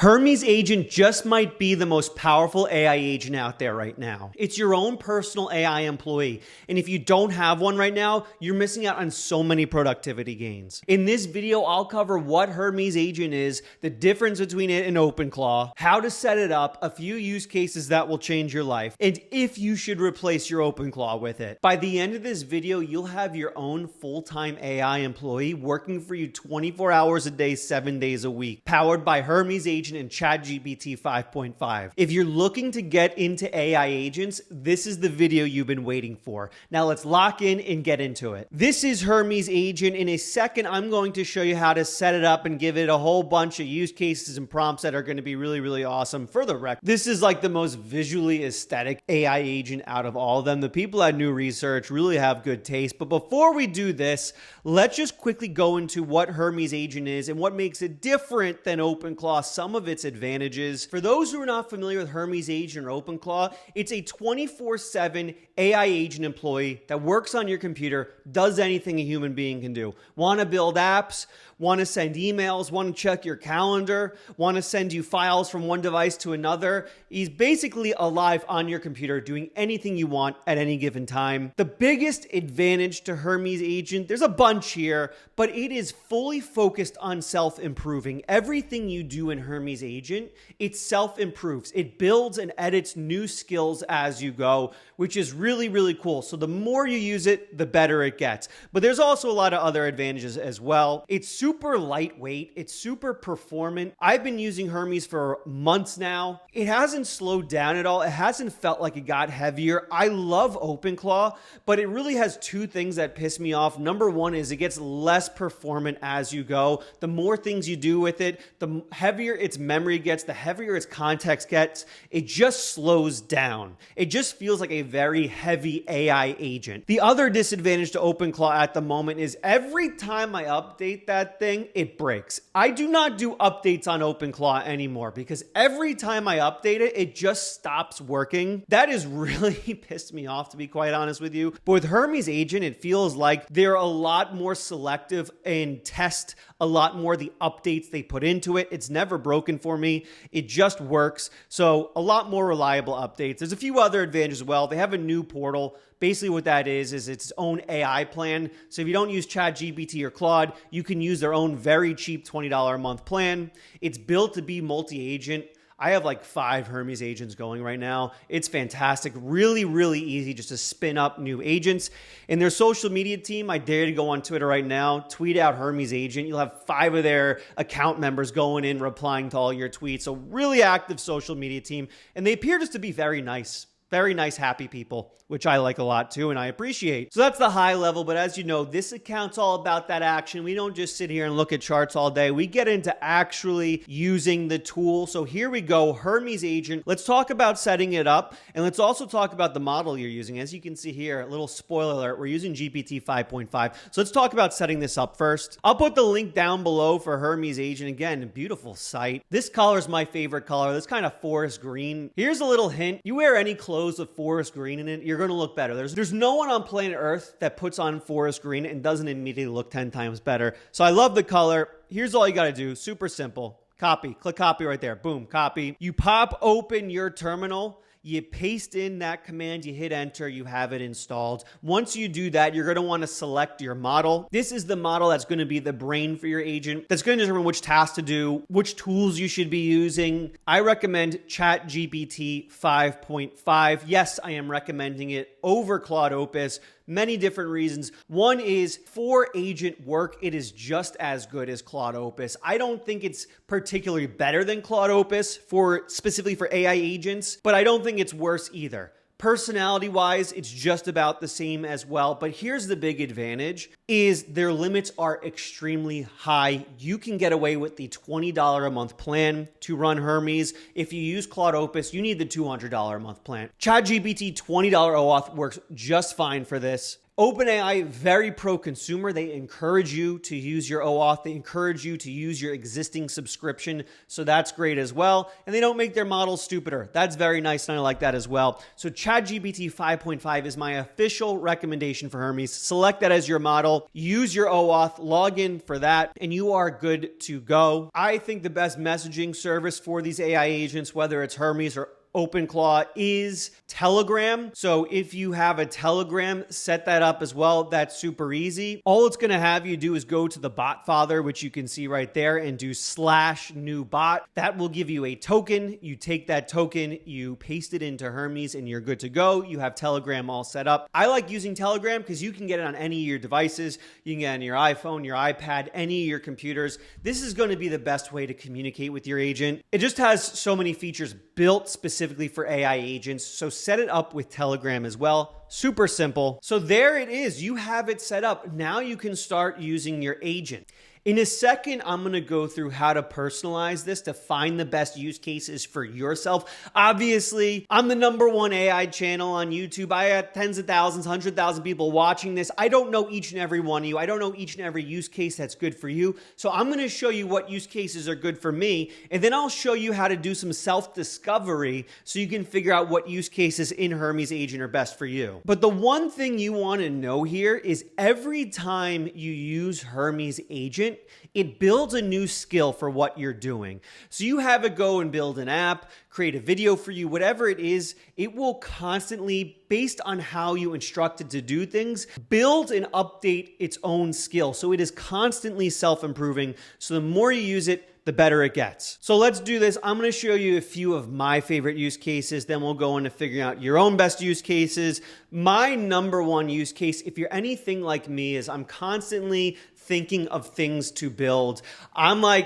Hermes Agent just might be the most powerful AI agent out there right now. It's your own personal AI employee. And if you don't have one right now, you're missing out on so many productivity gains. In this video, I'll cover what Hermes Agent is, the difference between it and OpenClaw, how to set it up, a few use cases that will change your life, and if you should replace your OpenClaw with it. By the end of this video, you'll have your own full-time AI employee working for you 24 hours a day, 7 days a week, powered by Hermes Agent and ChatGPT 5.5. If you're looking to get into AI agents, this is the video you've been waiting for. Now let's lock in and get into it. This is Hermes Agent. In a second, I'm going to show you how to set it up and give it a whole bunch of use cases and prompts that are going to be really, really awesome. For the record, this is like the most visually aesthetic AI agent out of all of them. The people at New Research really have good taste. But before we do this, let's just quickly go into what Hermes Agent is and what makes it different than OpenClaw, some of its advantages. For those who are not familiar with Hermes Agent or OpenClaw, it's a 24/7 AI agent employee that works on your computer, does anything a human being can do. Want to build apps, want to send emails, want to check your calendar, want to send you files from one device to another. He's basically alive on your computer doing anything you want at any given time. The biggest advantage to Hermes Agent, there's a bunch here, but it is fully focused on self-improving. Everything you do in Hermes Agent, it self-improves. It builds and edits new skills as you go, which is really, really cool. So the more you use it, the better it gets. But there's also a lot of other advantages as well. It's super lightweight. It's super performant. I've been using Hermes for months now. It hasn't slowed down at all. It hasn't felt like it got heavier. I love OpenClaw, but it really has two things that piss me off. Number one is it gets less performant as you go. The more things you do with it, the heavier its memory gets, the heavier its context gets. It just slows down. It just feels like a very heavy AI agent. The other disadvantage to OpenClaw at the moment is every time I update that thing, it breaks. I do not do updates on OpenClaw anymore because every time I update it, it just stops working. That has really pissed me off, to be quite honest with you. But with Hermes Agent, it feels like they're a lot more selective and test a lot more the updates they put into it. It's never broken for me. It just works. So a lot more reliable updates. There's a few other advantages as well. They have a new portal. Basically what that is its own AI plan. So if you don't use ChatGPT or Claude, you can use their own very cheap $20 a month plan. It's built to be multi-agent. I have like 5 Hermes agents going right now. It's fantastic. Really, really easy just to spin up new agents. In their social media team, I dare to go on Twitter right now, tweet out Hermes Agent. You'll have 5 of their account members going in, replying to all your tweets. So really active social media team. And they appear just to be very nice. Very nice, happy people, which I like a lot too, and I appreciate. So that's the high level, but as you know, this account's all about that action. We don't just sit here and look at charts all day. We get into actually using the tool. So here we go, Hermes Agent. Let's talk about setting it up, and let's also talk about the model you're using. As you can see here, a little spoiler alert, we're using GPT 5.5. So let's talk about setting this up first. I'll put the link down below for Hermes Agent. Again, a beautiful site. This color is my favorite color. This kind of forest green. Here's a little hint. You wear any clothes with forest green in it, you're going to look better. There's no one on planet Earth that puts on forest green and doesn't immediately look 10 times better. So I love the color. Here's all you got to do. Super simple. Copy. Click copy right there. Boom. Copy. You pop open your terminal. You paste in that command, you hit enter, you have it installed. Once you do that, you're going to want to select your model. This is the model that's going to be the brain for your agent. That's going to determine which tasks to do, which tools you should be using. I recommend ChatGPT 5.5. Yes, I am recommending it over Claude Opus. Many different reasons. One is for agent work, it is just as good as Claude Opus. I don't think it's particularly better than Claude Opus specifically for AI agents, but I don't think it's worse either. Personality-wise, it's just about the same as well. But here's the big advantage is their limits are extremely high. You can get away with the $20 a month plan to run Hermes. If you use Claude Opus, you need the $200 a month plan. ChatGPT $20 OAuth works just fine for this. OpenAI, very pro-consumer. They encourage you to use your OAuth. They encourage you to use your existing subscription. So that's great as well. And they don't make their models stupider. That's very nice, and I like that as well. So ChatGPT 5.5 is my official recommendation for Hermes. Select that as your model. Use your OAuth. Log in for that, and you are good to go. I think the best messaging service for these AI agents, whether it's Hermes or OpenClaw, is Telegram. So if you have a Telegram, set that up as well. That's super easy. All it's going to have you do is go to the bot father, which you can see right there, and do /new bot. That will give you a token. You take that token, you paste it into Hermes, and you're good to go. You have Telegram all set up. I like using Telegram because you can get it on any of your devices. You can get it on your iPhone, your iPad, any of your computers. This is going to be the best way to communicate with your agent. It just has so many features built specifically for AI agents. So set it up with Telegram as well. Super simple. So there it is. You have it set up. Now you can start using your agent. In a second, I'm going to go through how to personalize this to find the best use cases for yourself. Obviously, I'm the #1 AI channel on YouTube. I have tens of thousands, 100,000 people watching this. I don't know each and every one of you. I don't know each and every use case that's good for you. So I'm going to show you what use cases are good for me, and then I'll show you how to do some self-discovery so you can figure out what use cases in Hermes Agent are best for you. But the one thing you want to know here is every time you use Hermes Agent, it builds a new skill for what you're doing. So you have it go and build an app, create a video for you, whatever it is, it will constantly, based on how you instruct it to do things, build and update its own skill. So it is constantly self-improving. So the more you use it, the better it gets. So let's do this. I'm going to show you a few of my favorite use cases. Then we'll go into figuring out your own best use cases. My #1 use case, if you're anything like me, is I'm constantly thinking of things to build. I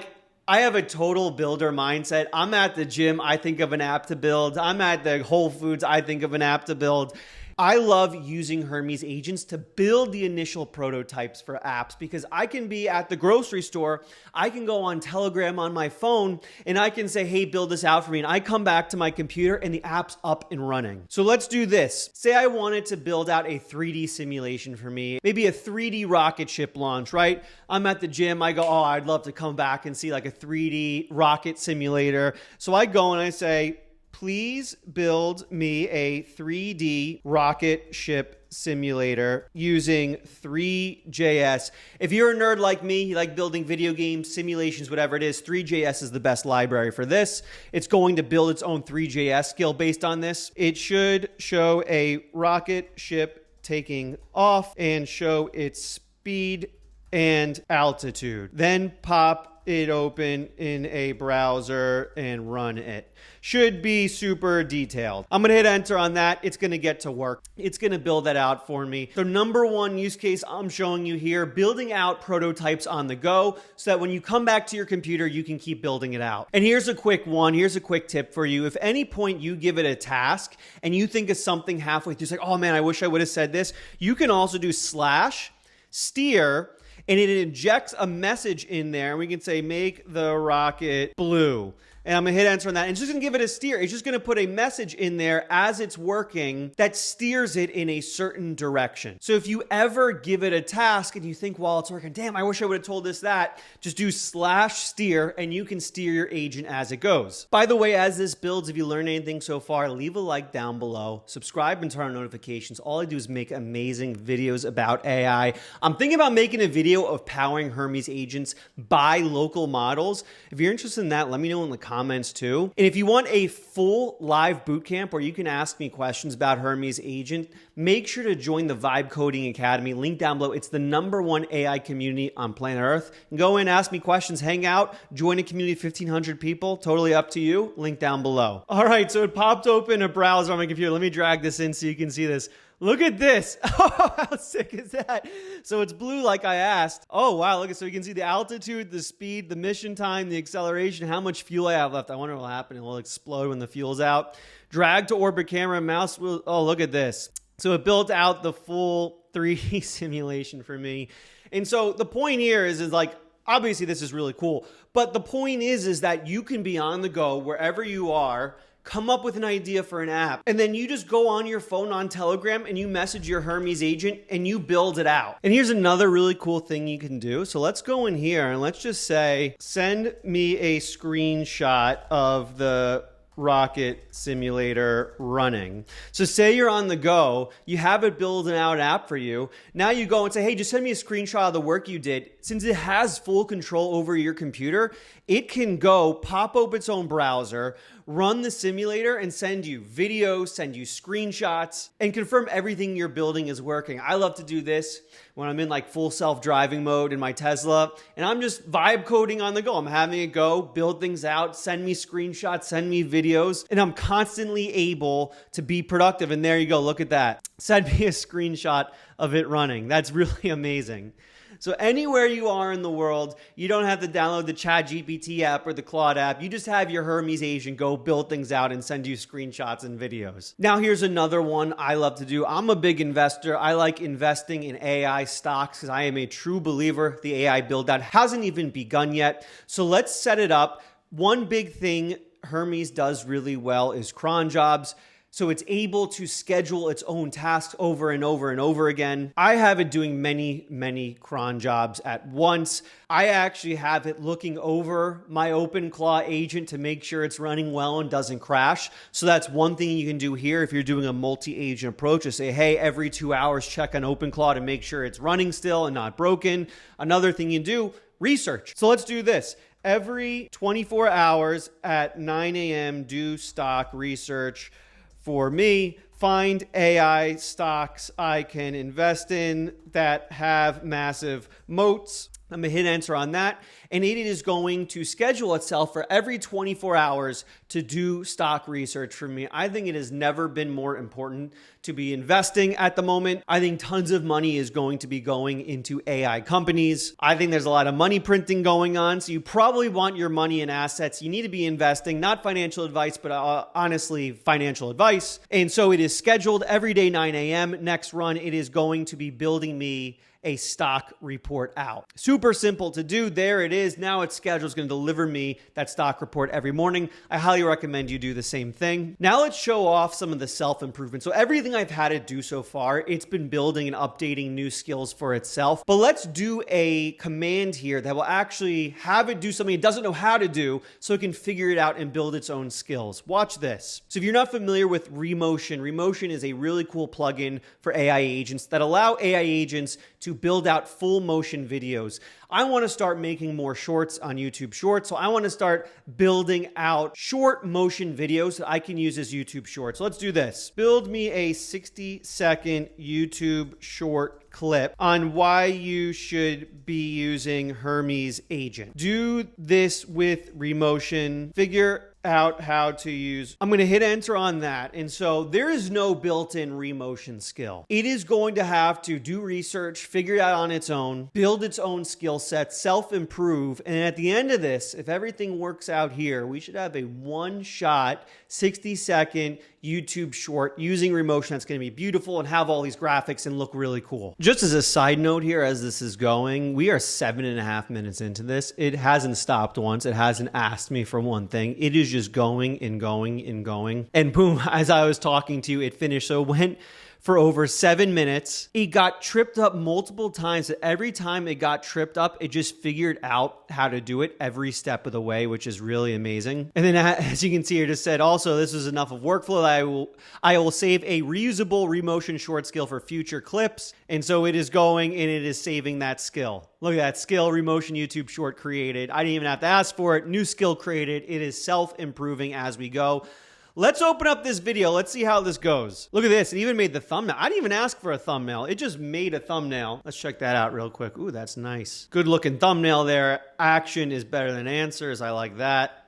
have a total builder mindset. I'm at the gym, I think of an app to build. I'm at the Whole Foods, I think of an app to build. I love using Hermes agents to build the initial prototypes for apps because I can be at the grocery store, I can go on Telegram on my phone, and I can say, hey, build this out for me. And I come back to my computer and the app's up and running. So let's do this. Say I wanted to build out a 3D simulation for me, maybe a 3D rocket ship launch, right? I'm at the gym, I go, oh, I'd love to come back and see like a 3D rocket simulator. So I go and I say, please build me a 3D rocket ship simulator using Three.js. If you're a nerd like me, you like building video games, simulations, whatever it is, Three.js is the best library for this. It's going to build its own Three.js skill based on this. It should show a rocket ship taking off and show its speed and altitude. Then pop it open in a browser and run it. Should be super detailed. I'm going to hit enter on that. It's going to get to work. It's going to build that out for me. So #1 use case I'm showing you here, building out prototypes on the go so that when you come back to your computer, you can keep building it out. And here's a quick one. Here's a quick tip for you. If any point you give it a task and you think of something halfway through, it's like, oh man, I wish I would have said this. You can also do /steer, and it injects a message in there. We can say, make the rocket blue. And I'm going to hit enter on that. And it's just going to give it a steer. It's just going to put a message in there as it's working that steers it in a certain direction. So if you ever give it a task and you think while it's working, damn, I wish I would have told this that, just do /steer and you can steer your agent as it goes. By the way, as this builds, if you learned anything so far, leave a like down below, subscribe and turn on notifications. All I do is make amazing videos about AI. I'm thinking about making a video of powering Hermes agents by local models. If you're interested in that, let me know in the comments too. And if you want a full live bootcamp where you can ask me questions about Hermes Agent, make sure to join the Vibe Coding Academy. Link down below. It's the #1 AI community on planet Earth. Go in, ask me questions, hang out, join a community of 1,500 people. Totally up to you. Link down below. All right, so it popped open a browser on my computer. Let me drag this in so you can see this. Look at this. Oh, how sick is that? So it's blue like I asked. Oh, wow. Look at, so you can see the altitude, the speed, the mission time, the acceleration, how much fuel I have left. I wonder what will happen. It will explode when the fuel's out. Drag to orbit camera, mouse wheel. Oh, look at this. So it built out the full 3D simulation for me. And so the point here is like, obviously this is really cool, but the point is that you can be on the go wherever you are, come up with an idea for an app, and then you just go on your phone on Telegram and you message your Hermes agent and you build it out. And here's another really cool thing you can do. So let's go in here and let's just say, send me a screenshot of the rocket simulator running. So say you're on the go, you have it build an out app for you. Now you go and say, hey, just send me a screenshot of the work you did. Since it has full control over your computer, it can go pop open its own browser, run the simulator and send you videos, send you screenshots, and confirm everything you're building is working. I love to do this when I'm in like full self-driving mode in my Tesla, and I'm just vibe coding on the go. I'm having it go, build things out, send me screenshots, send me videos, and I'm constantly able to be productive. And there you go, look at that. Send me a screenshot of it running. That's really amazing. So anywhere you are in the world, you don't have to download the ChatGPT app or the Claude app. You just have your Hermes agent go build things out and send you screenshots and videos. Now here's another one I love to do. I'm a big investor. I like investing in AI stocks because I am a true believer the AI build out hasn't even begun yet. So let's set it up. One big thing Hermes does really well is cron jobs. So it's able to schedule its own tasks over and over and over again. I have it doing many cron jobs at once. I actually have it looking over my OpenClaw agent to make sure it's running well and doesn't crash. So that's one thing you can do here if you're doing a multi-agent approach, is say, hey, every 2 hours, check on OpenClaw to make sure it's running still and not broken. Another thing you do, research. So let's do this. Every 24 hours at 9 a.m., do stock research. For me, find AI stocks I can invest in that have massive moats. I'm going to hit enter on that. And it is going to schedule itself for every 24 hours to do stock research for me. I think it has never been more important to be investing at the moment. I think tons of money is going to be going into AI companies. I think there's a lot of money printing going on. So you probably want your money in assets. You need to be investing, not financial advice, but honestly, financial advice. And so it is scheduled every day, 9 a.m. Next run, it is going to be building me a stock report out. Super simple to do. There it is. Now it's scheduled. It's going to deliver me that stock report every morning. I highly recommend you do the same thing. Now let's show off some of the self-improvement. So everything I've had it do so far, it's been building and updating new skills for itself. But let's do a command here that will actually have it do something it doesn't know how to do so it can figure it out and build its own skills. Watch this. So if you're not familiar with Remotion, Remotion is a really cool plugin for AI agents that allow AI agents to build out full motion videos. I want to start making more shorts on YouTube Shorts. So I want to start building out short motion videos that I can use as YouTube Shorts. So let's do this. Build me a 60-second YouTube short clip on why you should be using Hermes Agent. Do this with Remotion. Figure out how to use. I'm going to hit enter on that. And so there is no built-in Remotion skill. It is going to have to do research, figure it out on its own, build its own skill set, self-improve. And at the end of this, if everything works out here, we should have a one-shot, 60-second YouTube short using Remotion that's going to be beautiful and have all these graphics and look really cool. Just as a side note here, as this is going, we are 7.5 minutes into this. It hasn't stopped once. It hasn't asked me for one thing. It is just going and going and going. And boom, as I was talking to you, it finished. So it went for over 7 minutes. It got tripped up multiple times. Every time it got tripped up, it just figured out how to do it every step of the way, which is really amazing. And then as you can see, it just said, also, this is enough of workflow that I will save a reusable Remotion short skill for future clips. And so it is going and it is saving that skill. Look at that skill, Remotion YouTube short created. I didn't even have to ask for it. New skill created. It is self-improving as we go. Let's open up this video. Let's see how this goes. Look at this. It even made the thumbnail. I didn't even ask for a thumbnail. It just made a thumbnail. Let's check that out real quick. Ooh, that's nice. Good looking thumbnail there. Action is better than answers. I like that.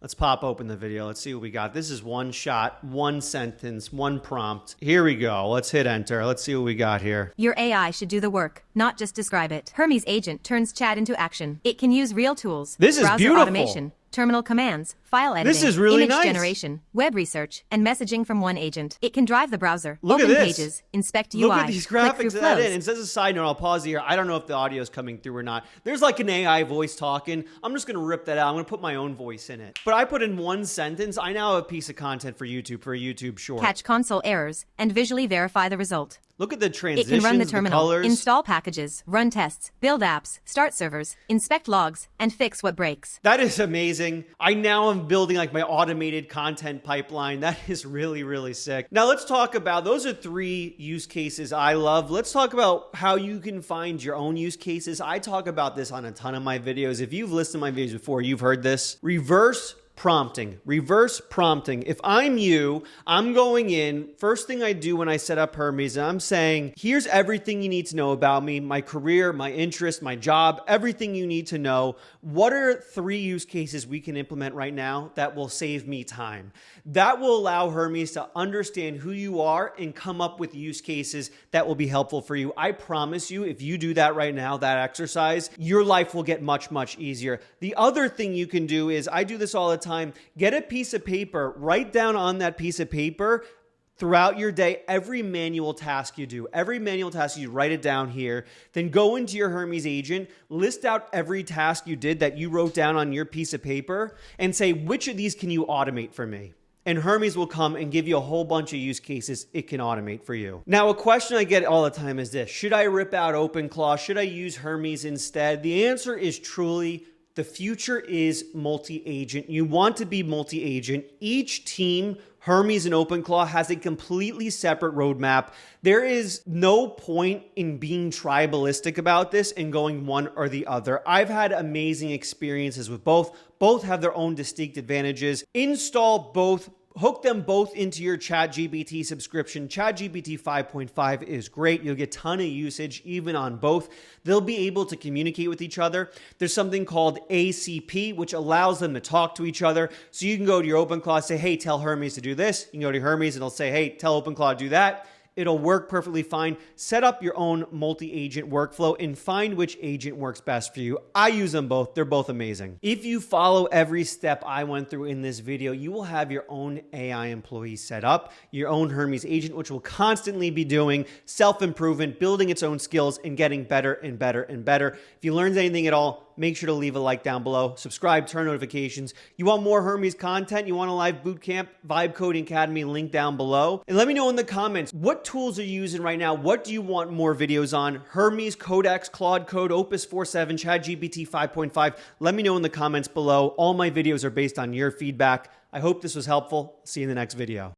Let's pop open the video. Let's see what we got. This is one shot, one sentence, one prompt. Here we go. Let's hit enter. Let's see what we got here. Your AI should do the work, not just describe it. Hermes Agent turns chat into action. It can use real tools. This is browser beautiful. Automation, terminal commands, file editing, This is really image nice. generation, web research, and messaging from one agent. It can drive the browser, Look at open this. pages, inspect UI, Look at these click graphics through of that flows. in. And as a side note, I'll pause here. I don't know if the audio is coming through or not. There's like an AI voice talking. I'm just going to rip that out. I'm going to put my own voice in it. But I put in one sentence. I now have a piece of content for a YouTube short. Catch console errors, and visually verify the result. Look at the It transitions, can run the the terminal, colors. install packages, run tests, build apps, start servers, inspect logs, and fix what breaks. That is amazing. I now am building like my automated content pipeline. That is really, really sick. Now let's talk about, those are 3 use cases I love. Let's talk about how you can find your own use cases. I talk about this on a ton of my videos. If you've listened to my videos before, you've heard this. Reverse prompting. If I'm you, I'm going in. First thing I do when I set up Hermes, I'm saying, here's everything you need to know about me, my career, my interest, my job, everything you need to know. What are 3 use cases we can implement right now that will save me time? That will allow Hermes to understand who you are and come up with use cases that will be helpful for you. I promise you, if you do that right now, that exercise, your life will get much, much easier. The other thing you can do is, I do this all the time, get a piece of paper, write down on that piece of paper throughout your day, every manual task you do, write it down here. Then go into your Hermes agent, list out every task you did that you wrote down on your piece of paper, and say, which of these can you automate for me? And Hermes will come and give you a whole bunch of use cases it can automate for you. Now, a question I get all the time is this: should I rip out OpenClaw? Should I use Hermes instead? The answer is truly, the future is multi-agent. You want to be multi-agent. Each team, Hermes and OpenClaw, has a completely separate roadmap. There is no point in being tribalistic about this and going one or the other. I've had amazing experiences with both. Both have their own distinct advantages. Install both. Hook them both into your ChatGPT subscription. ChatGPT 5.5 is great. You'll get a ton of usage even on both. They'll be able to communicate with each other. There's something called ACP, which allows them to talk to each other. So you can go to your OpenClaw and say, hey, tell Hermes to do this. You can go to Hermes and it'll say, hey, tell OpenClaw to do that. It'll work perfectly fine. Set up your own multi-agent workflow and find which agent works best for you. I use them both. They're both amazing. If you follow every step I went through in this video, you will have your own AI employee set up, your own Hermes agent, which will constantly be doing self-improvement, building its own skills, and getting better and better and better. If you learned anything at all, make sure to leave a like down below, subscribe, turn notifications. You want more Hermes content? You want a live bootcamp? Vibe Coding Academy, link down below. And let me know in the comments, what tools are you using right now? What do you want more videos on? Hermes, Codex, Claude Code, Opus 4.7, ChatGPT 5.5. Let me know in the comments below. All my videos are based on your feedback. I hope this was helpful. See you in the next video.